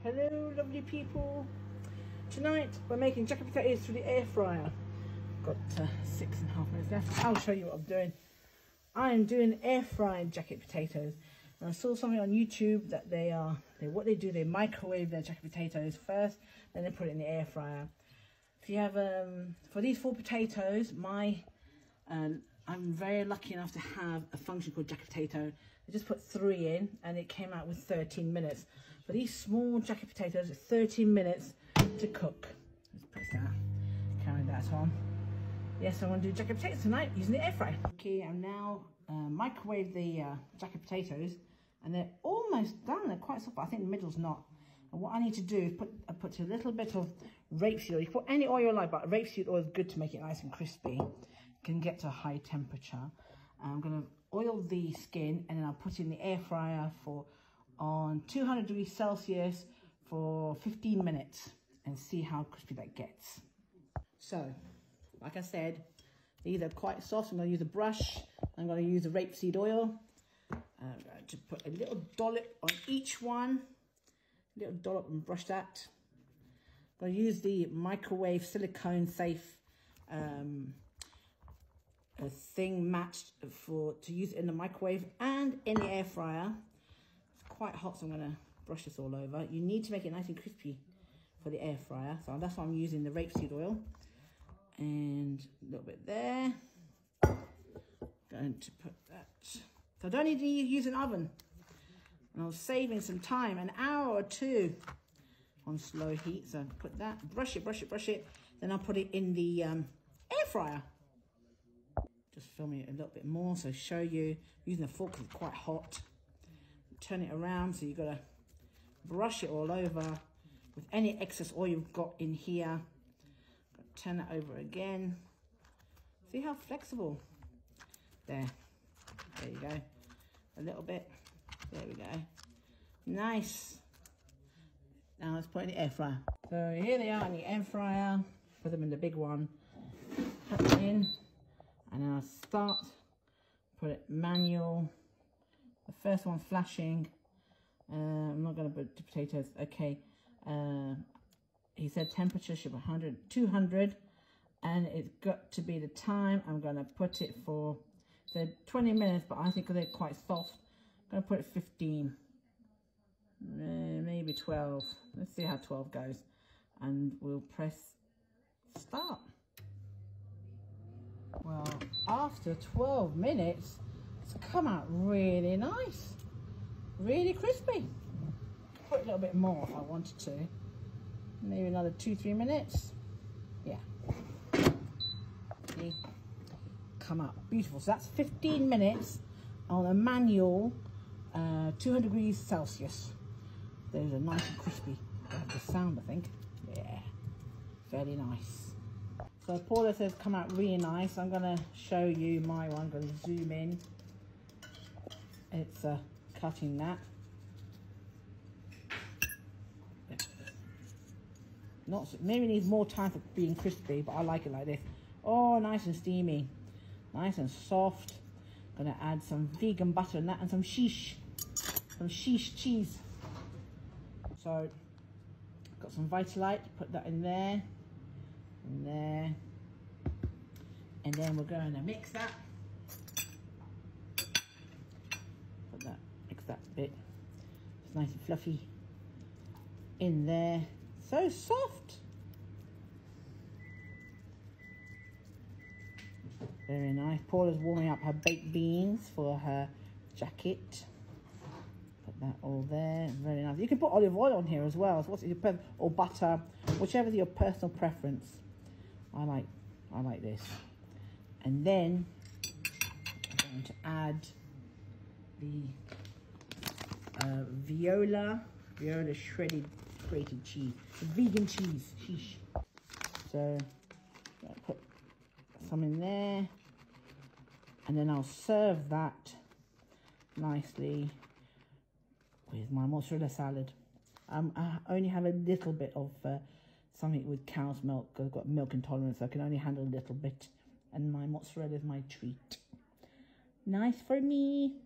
Hello lovely people. Tonight we're making jacket potatoes through the air fryer. Got 6.5 minutes left. I'll show you what I'm doing. I'm doing air fried jacket potatoes. And I saw something on YouTube that they microwave their jacket potatoes first, then they put it in the air fryer. If you have for these 4 potatoes, I'm very lucky enough to have a function called jacket potato. I just put 3 in and it came out with 13 minutes. For these small jacket potatoes, it's 13 minutes to cook. Let's press that, carry that on. Yes, I want to do jacket potatoes tonight using the air fryer. Okay, I'm now microwave the jacket potatoes and they're almost done. They're quite soft, but I think the middle's not. And what I need to do is put a little bit of rapeseed oil. You put any oil you like, but rapeseed oil is good to make it nice and crispy. Can get to a high temperature. I'm going to oil the skin and then I'll put it in the air fryer on 200 degrees Celsius for 15 minutes and see how crispy that gets. So, like I said, these are quite soft. I'm going to use a brush. I'm going to use the rapeseed oil. I'm going to put a little dollop on each one. A little dollop and brush that. I'm going to use the microwave silicone safe a thing matched to use it in the microwave and in the air fryer. It's quite hot, so I'm going to brush this all over. You need to make it nice and crispy for the air fryer, so that's why I'm using the rapeseed oil. And a little bit there. Going to put that. So I don't need to use an oven. And I was saving some time, an hour or 2 on slow heat. So put that, brush it. Then I'll put it in the air fryer. Just film it a little bit more, so show you. Using a fork because it's quite hot. Turn it around, so you've got to brush it all over with any excess oil you've got in here. Turn it over again. See how flexible? There you go. A little bit. There we go. Nice. Now let's put it in the air fryer. So here they are in the air fryer. Put them in the big one. Put them in. And then I'll start, put it manual. The first one flashing. I'm not going to put the potatoes. Okay. He said temperature should be 200. And it's got to be the time. I'm going to put it for, so 20 minutes, but I think they're quite soft. I'm going to put it 15. Maybe 12. Let's see how 12 goes. And we'll press start. Well, after 12 minutes, it's come out really nice. Really crispy. Put a little bit more if I wanted to. Maybe another 2-3 minutes. Yeah. See? Come out beautiful. So that's 15 minutes on a manual 200 degrees Celsius. Those are nice and crispy. I like the sound, I think. Yeah. Very nice. So Paula says come out really nice. I'm going to show you my one. I'm going to zoom in. It's cutting that. Maybe needs more time for being crispy, but I like it like this. Oh, nice and steamy. Nice and soft. Going to add some vegan butter in that and some sheesh. Some sheesh cheese. So, got some Vitalite. Put that in there. In there, and then we're going to mix that. Mix that bit. It's nice and fluffy in there. So soft. Very nice. Paula's warming up her baked beans for her jacket. Put that all there. Very nice. You can put olive oil on here as well. So or butter, whichever your personal preference. I like this. And then I'm going to add the Viola shredded grated cheese, the vegan cheese. Sheesh. So I'll put some in there, and then I'll serve that nicely with my mozzarella salad. I only have a little bit of something with cow's milk because I've got milk intolerance, so I can only handle a little bit. And my mozzarella is my treat. Nice for me.